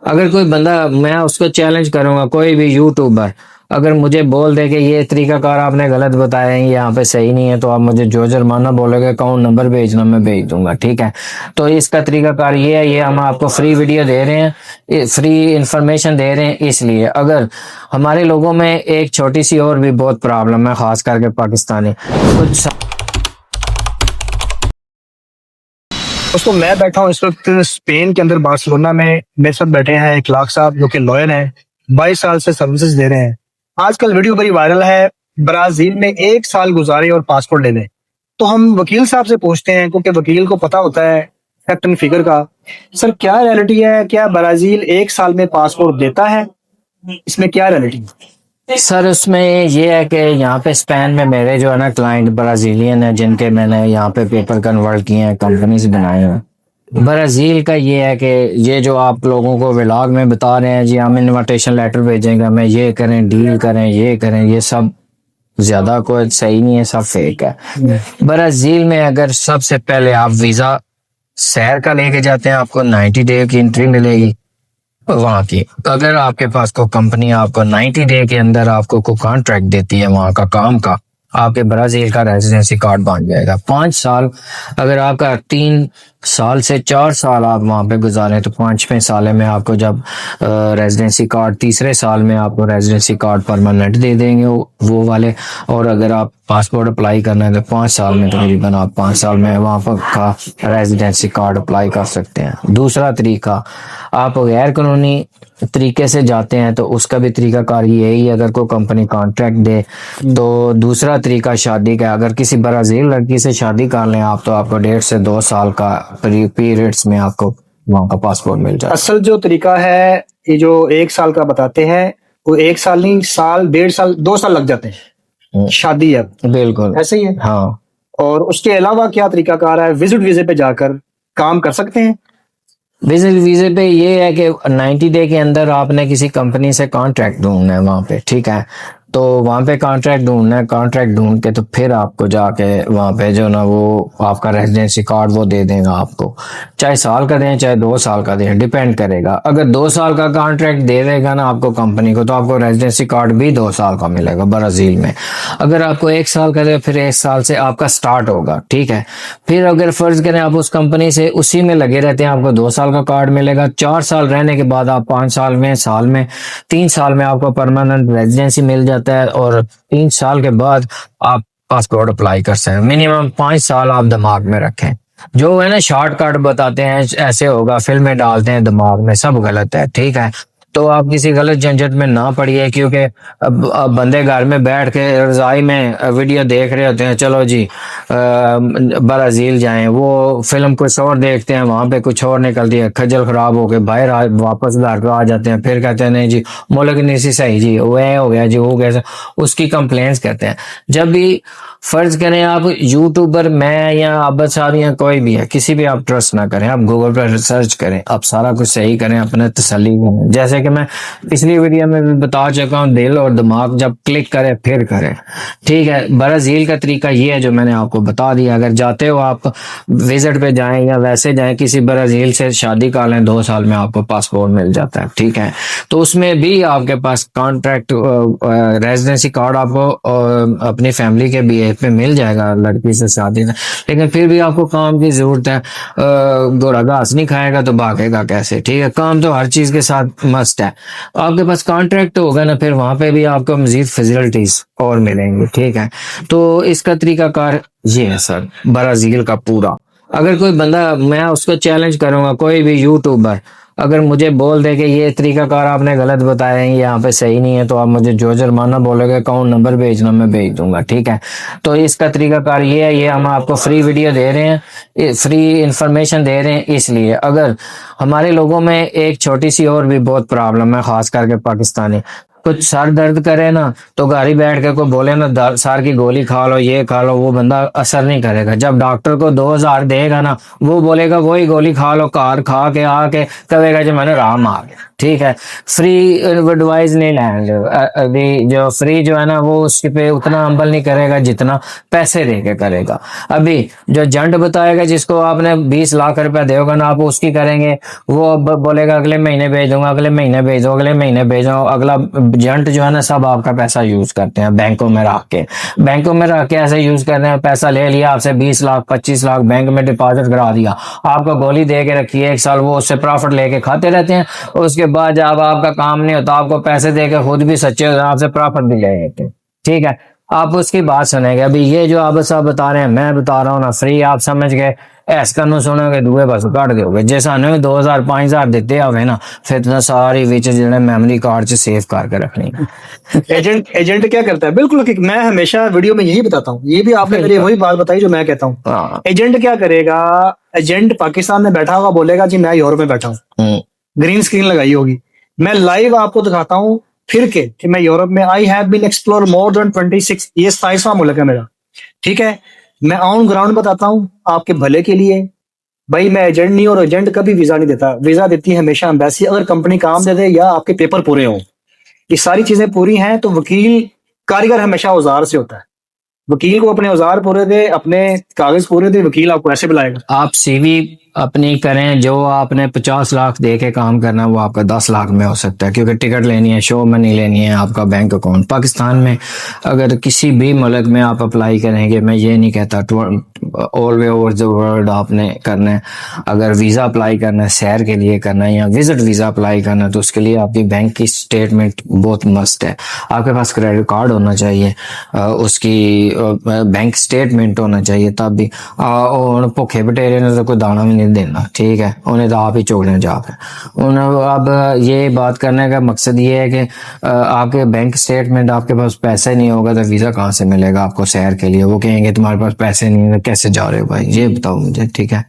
अगर कोई बंदा, मैं उसको चैलेंज करूंगा, कोई भी यूट्यूबर अगर मुझे बोल दे कि ये तरीकाकार आपने गलत बताया है, ये यहाँ पे सही नहीं है, तो आप मुझे जो जुर्माना बोलोगे अकाउंट नंबर भेजना, मैं भेज दूंगा। ठीक है। तो इसका तरीकाकार ये है, ये हम आपको फ्री वीडियो दे रहे हैं, फ्री इंफॉर्मेशन दे रहे हैं। इसलिए अगर हमारे लोगों में एक छोटी सी और भी बहुत प्रॉब्लम है, खास करके पाकिस्तानी कुछ। दोस्तों मैं बैठा हूँ इस वक्त स्पेन के अंदर बार्सिलोना में। मेरे साथ बैठे हैं इखलाक साहब जो कि लॉयर हैं, 22 साल से सर्विसेज दे रहे हैं। आजकल वीडियो बड़ी वायरल है, ब्राजील में 1 साल गुजारे और पासपोर्ट ले लें। तो हम वकील साहब से पूछते हैं, क्योंकि वकील को पता होता है फैक्ट एंड फिगर का। सर क्या रियलिटी है, क्या ब्राजील 1 साल में पासपोर्ट देता है? इसमें क्या रियलिटी? सर उसमें ये है कि यहाँ पे स्पेन में मेरे जो है ना क्लाइंट ब्राजीलियन है, जिनके मैंने यहाँ पे पेपर कन्वर्ट किए हैं, कंपनीज बनाए हैं। ब्राजील का ये है कि ये जो आप लोगों को व्लॉग में बता रहे हैं जी, हम इनविटेशन लेटर भेजेंगे, हमें ये करें, डील करें, ये करें, ये सब ज्यादा कोई सही नहीं है, सब फेक है। ब्राजील में अगर सबसे पहले आप वीजा शहर का लेके जाते हैं, आपको 90 डे की एंट्री मिलेगी वहाँ की। अगर आपके पास कोई कंपनी आपको 90 डे के अंदर आपको कोई कॉन्ट्रैक्ट देती है वहाँ का काम का, आपके ब्राजील का रेजिडेंसी कार्ड बन जाएगा। 5 साल, अगर आपका 3 साल से 4 साल आप वहाँ पे गुजारे, तो 5वें साल में आपको जब रेजिडेंसी कार्ड, तीसरे साल में आपको रेजिडेंसी कार्ड परमानेंट दे देंगे वो वाले। और अगर आप पासपोर्ट अप्लाई करना है तो 5 साल में तकरीबन आप 5 साल में वहाँ पर का रेजिडेंसी कार्ड अप्लाई कर सकते हैं। दूसरा तरीका, आप गैर कानूनी तरीके से जाते हैं तो उसका भी तरीका कार यही है। अगर कोई कंपनी कॉन्ट्रैक्ट दे तो दूसरा तरीका शादी का, अगर किसी ब्राजील लड़की से शादी कर लें आप, तो आपको 1.5 से 2 साल का पीरियड्स में आपको वहाँ का पासपोर्ट मिल जाए। असल जो तरीका है, ये जो 1 साल का बताते हैं, वो 1 साल नहीं, साल, 1.5 साल, 2 साल लग जाते हैं शादी है। बिल्कुल ऐसे ही है। हाँ। और उसके अलावा क्या तरीका कार है, विजिट वीजे पे जाकर काम कर सकते हैं? विजिट वीजे पे ये है कि 90 डे के अंदर आपने किसी कंपनी से कॉन्ट्रैक्ट ढूंढना है वहाँ पे। ठीक है। तो वहाँ पे कॉन्ट्रैक्ट ढूंढना है, कॉन्ट्रैक्ट ढूंढ के तो फिर आपको जाके वहाँ पे जो ना वो आपका रेजिडेंसी कार्ड वो दे देगा आपको, चाहे साल का दें चाहे 2 साल का दें, डिपेंड करेगा। अगर 2 साल का कॉन्ट्रैक्ट दे देगा ना आपको कंपनी को, तो आपको रेजिडेंसी कार्ड भी 2 साल का मिलेगा ब्राजील में। अगर आपको 1 साल का दे, फिर 1 साल से आपका स्टार्ट होगा। ठीक है। फिर अगर फर्ज करें आप उस कंपनी से उसी में लगे रहते हैं, आपको 2 साल का कार्ड मिलेगा। 4 साल रहने के बाद आप 5 साल में, 3 साल में आपको परमानेंट रेजिडेंसी मिल जाता है। और 3 साल के बाद आप पासपोर्ट अप्लाई कर सकते हैं। मिनिमम 5 साल आप दिमाग में रखें। जो है ना शॉर्टकट बताते हैं ऐसे होगा, फिल्में डालते हैं दिमाग में, सब गलत है। ठीक है। तो आप किसी गलत झंझट में ना पड़िए, क्योंकि अब बंदे घर में बैठ के रजाई में वीडियो देख रहे होते हैं, चलो जी ब्राजील जाएं, वो फिल्म कुछ और देखते हैं, वहां पे कुछ और निकलती है, खज्जल खराब हो गए बाहर वापस घर पे आ जाते हैं, फिर कहते हैं नहीं जी मुल्क नहीं सी सही जी, वो हो गया जी, वो कैसे, उसकी कंप्लेंट्स करते हैं। जब भी फर्ज करें आप यूट्यूबर, मैं या आबद साहब या कोई भी है, किसी भी आप ट्रस्ट ना करें, आप गूगल पर रिसर्च करें, आप सारा कुछ सही करें, अपने तसल्ली करें। जैसे कि मैं पिछली वीडियो में भी बता चुका हूँ, दिल और दिमाग जब क्लिक करे फिर करें। ठीक है। ब्राजील का तरीका ये है जो मैंने आपको बता दिया। अगर जाते हो आप विजिट पे जाएं या वैसे जाएं, किसी ब्राजील से शादी कर लें, 2 साल में आपको पासपोर्ट मिल जाता है। ठीक है। तो उसमें भी आपके पास कॉन्ट्रैक्ट रेजिडेंसी कार्ड आपको अपनी फैमिली के बीए पे मिल जाएगा लड़की से शादी में। लेकिन फिर भी आपको काम की जरूरत है। घोड़ा घास नहीं खाएगा तो भागेगा कैसे। ठीक है। काम तो हर चीज के साथ मस्ट है। आपके पास कॉन्ट्रैक्ट होगा ना, फिर वहां पे भी आपको मजीद फैसिलिटीज और मिलेंगी। ठीक है। तो इसका तरीकाकार ये है सर, ब्राजील का पूरा। अगर कोई बंदा, मैं उसको चैलेंज करूंगा, कोई भी यूट्यूबर अगर मुझे बोल दे कि ये तरीकाकार आपने गलत बताया है, ये यहाँ पे सही नहीं है, तो आप मुझे जो जुर्माना बोलोगे अकाउंट नंबर भेजना, मैं भेज दूंगा। ठीक है। तो इसका तरीकाकार ये है, ये हम आपको फ्री वीडियो दे रहे हैं, फ्री इंफॉर्मेशन दे रहे हैं। इसलिए अगर हमारे लोगों में एक छोटी सी और भी बहुत प्रॉब्लम है, खास करके पाकिस्तानी, कुछ सर दर्द करे ना तो घर ही बैठ के कोई बोले ना सर की गोली खा लो, ये खा लो, वो बंदा असर नहीं करेगा। जब डॉक्टर को 2,000 देगा ना, वो बोलेगा वही गोली खा लो, कार खा के आके कहेगा जी मैंने आराम आ गया। ठीक है, फ्री एडवाइस नहीं लेंगे। अभी जो फ्री जो है ना वो उसके पे उतना अमल नहीं करेगा जितना पैसे दे के करेगा। अभी जो जंट बताएगा जिसको आपने 20 लाख रुपया दोगे ना, आप उसकी करेंगे, वो अब बोलेगा अगले महीने भेज दूंगा, अगले महीने भेज दो, अगले महीने भेजो। अगला जंट जो है ना सब आपका पैसा यूज करते हैं बैंकों में रख के, बैंकों में रख के ऐसे यूज कर रहे हैं। पैसा ले लिया आपसे 20 लाख 25 लाख बैंक में डिपॉजिट करा दिया, आपको गोली दे के रखी है 1 साल, वो उससे प्रॉफिट लेके खाते रहते हैं। उसके बाद जब आपका काम नहीं होता, आपको पैसे देके खुद भी सच्चे हो, आपसे प्रॉफिट भी ले लेते हैं। ठीक है, आप उसकी बात सुनेंगे। अभी ये जो आप सब बता रहे हैं, मैं बता रहा हूँ ना, फ्री आप समझ गए, ऐसा कनो सुनोगे दुए पास कट दोगे। जे सानू 2000 5000 दिते होवे ना, फिर तो सारी विच जिहड़े मेमोरी कार्ड च सेव करके रखनी है। एजेंट क्या करता है? बिल्कुल ठीक। मैं हमेशा वीडियो में यही बताता हूँ, ये भी आपने मेरी वही बात बताई जो मैं कहता हूँ। हाँ। एजेंट क्या करेगा? एजेंट पाकिस्तान में बैठा होगा, बोलेगा जी मैं यूरोप में बैठा हूँ, ग्रीन स्क्रीन लगाई होगी, मैं लाइव आपको दिखाता हूँ फिर के कि मैं यूरोप में, I have been explore more than 26, ये 27वां मुल्क है मेरा। ठीक है, मैं ऑन ग्राउंड बताता हूँ आपके भले के लिए। भाई मैं एजेंट नहीं, और एजेंट कभी वीजा नहीं देता, वीजा देती है हमेशा एम्बेसी, अगर कंपनी काम दे दे या आपके पेपर पूरे हों। ये सारी चीजें पूरी हैं तो वकील, कारीगर हमेशा औजार से होता है। वकील को अपने औजार पूरे दे, अपने कागज पूरे दे, वकील आपको ऐसे बुलाएगा। आप सीवी अपनी करें, जो आपने 50 लाख दे के काम करना है वो आपका 10 लाख में हो सकता है, क्योंकि टिकट लेनी है, शो मनी लेनी है, आपका बैंक अकाउंट। पाकिस्तान में अगर किसी भी मुल्क में आप अप्लाई करेंगे, मैं ये नहीं कहता all way over the world आपने करना है, अगर वीज़ा अप्लाई करना है, सैर के लिए करना है या विजिट वीज़ा अप्लाई करना है, तो उसके लिए आपकी बैंक की स्टेटमेंट बहुत मस्ट है। आपके पास क्रेडिट कार्ड होना चाहिए, उसकी बैंक स्टेटमेंट होना चाहिए, तब भी और भुखे बटेरे ने तो कोई दाना भी नहीं देना। ठीक है, उन्हें तो आप ही चोड़ने जाकर अब ये बात करने का मकसद ये है कि आपके बैंक स्टेटमेंट, आपके पास पैसे नहीं होगा तो वीज़ा कहाँ से मिलेगा आपको सैर के लिए? वो कहेंगे तुम्हारे पास पैसे नहीं है, कैसे जा रहे हो भाई, ये बताओ मुझे। ठीक है,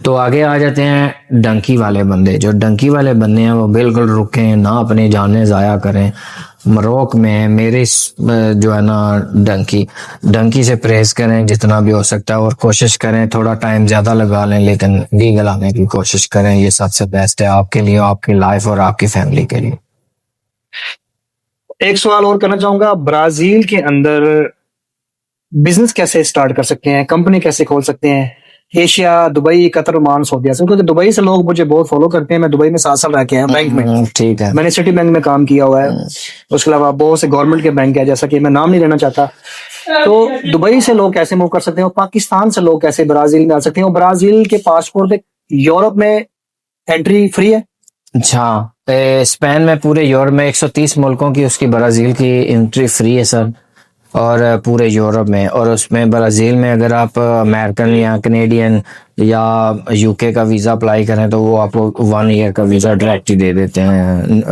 तो आगे आ जाते हैं डंकी वाले बंदे। जो डंकी वाले बंदे हैं वो बिल्कुल रुकें ना, अपनी जानें ज़ाया करें। मरोक में मेरी जो है ना डंकी से प्रेस करें जितना भी हो सकता है, और कोशिश करें थोड़ा टाइम ज़्यादा लगा लें, लेकिन लीगल आने की कोशिश करें। ये सबसे बेस्ट है आपके लिए, आपकी लाइफ और आपकी फैमिली के लिए। एक सवाल और करना चाहूंगा, ब्राजील के अंदर बिजनेस कैसे स्टार्ट कर सकते हैं, कंपनी कैसे खोल सकते हैं? एशिया, दुबई, कतर, ओमान, सऊदीया से, क्योंकि दुबई से लोग मुझे बहुत फॉलो करते हैं। मैं दुबई में 7 साल रह के आया बैंक में। ठीक है, मैंने सिटी बैंक में काम किया हुआ है, उसके अलावा बहुत से गवर्नमेंट के बैंक है, जैसा कि मैं नाम नहीं लेना चाहता। तो दुबई से लोग कैसे मूव कर सकते हैं, और पाकिस्तान से लोग कैसे ब्राजील में आ सकते हैं, और ब्राजील के पासपोर्ट पे यूरोप में एंट्री फ्री है? अच्छा, स्पेन में पूरे यूरोप में 130 मुल्कों की उसकी ब्राज़ील की एंट्री फ्री है सर, और पूरे यूरोप में। और उसमें ब्राज़ील में अगर आप अमेरिकन या कनेडियन या यूके का वीज़ा अप्लाई करें तो वो आपको 1 ईयर का वीज़ा डायरेक्ट ही दे देते हैं।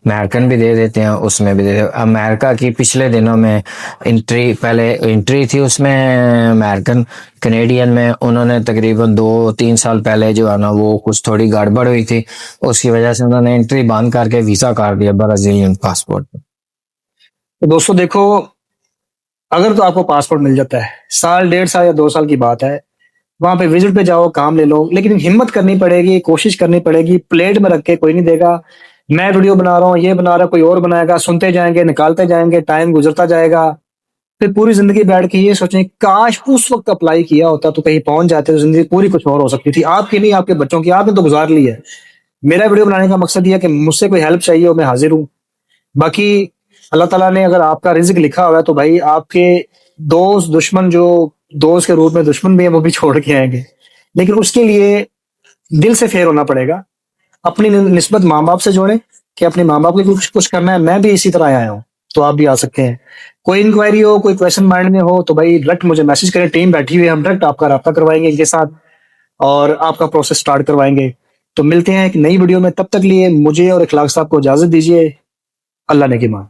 अमेरिकन भी दे देते हैं, उसमें भी दे देते हैं। अमेरिका की पिछले दिनों में पहले एंट्री थी उसमें अमेरिकन, कनेडियन में उन्होंने तकरीबन 2-3 साल पहले जो है ना वो कुछ थोड़ी गड़बड़ हुई थी, उसकी वजह से उन्होंने एंट्री बंद करके वीज़ा कर दिया ब्राज़ीलियन पासपोर्ट। तो दोस्तों देखो, अगर तो आपको पासपोर्ट मिल जाता है, साल 1.5 साल या 2 साल की बात है, वहां पे विजिट पे जाओ, काम ले लो, लेकिन हिम्मत करनी पड़ेगी, कोशिश करनी पड़ेगी। प्लेट में रख के कोई नहीं देगा। मैं वीडियो बना रहा हूँ, ये बना रहा, कोई और बनाएगा, सुनते जाएंगे, निकालते जाएंगे, टाइम गुजरता जाएगा, फिर पूरी जिंदगी बैठ के ये सोचें काश उस वक्त अप्लाई किया होता तो कहीं पहुंच जाते, तो जिंदगी पूरी कुछ और हो सकती थी। आपकी नहीं, आपके बच्चों की, आपने तो गुजार ली है। मेरा वीडियो बनाने का मकसद ये है कि मुझसे कोई हेल्प चाहिए हो, मैं हाजिर हूँ। बाकी अल्लाह ताला ने अगर आपका रिज्क लिखा हुआ है तो भाई आपके दोस्त दुश्मन, जो दोस्त के रूप में दुश्मन भी है, वो भी छोड़ के आएंगे, लेकिन उसके लिए दिल से फेर होना पड़ेगा। अपनी निस्बत माँ बाप से जोड़े कि अपने माँ बाप को कुछ करना है। मैं भी इसी तरह आया हूँ, तो आप भी आ सकते हैं। कोई इंक्वायरी हो, कोई क्वेश्चन माइंड में हो तो भाई डायरेक्ट मुझे मैसेज करें, टीम बैठी हुई है, हम डायरेक्ट आपका राब्ता करवाएंगे इनके साथ और आपका प्रोसेस स्टार्ट करवाएंगे। तो मिलते हैं एक नई वीडियो में, तब तक लिए मुझे और इखलाक साहब को इजाजत दीजिए। अल्लाह ने की मान।